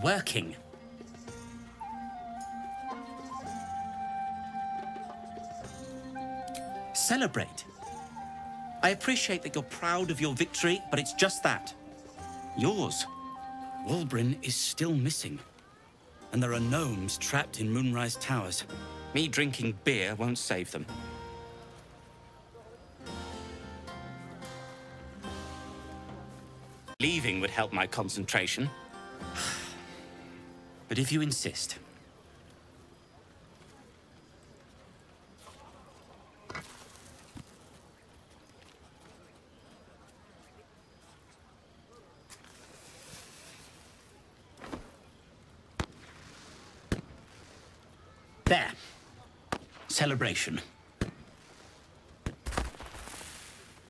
Working. Celebrate. I appreciate that you're proud of your victory, but it's just that. Yours. Walbrin is still missing. And there are gnomes trapped in Moonrise Towers. Me drinking beer won't save them. Leaving would help my concentration. But if you insist. There. Celebration.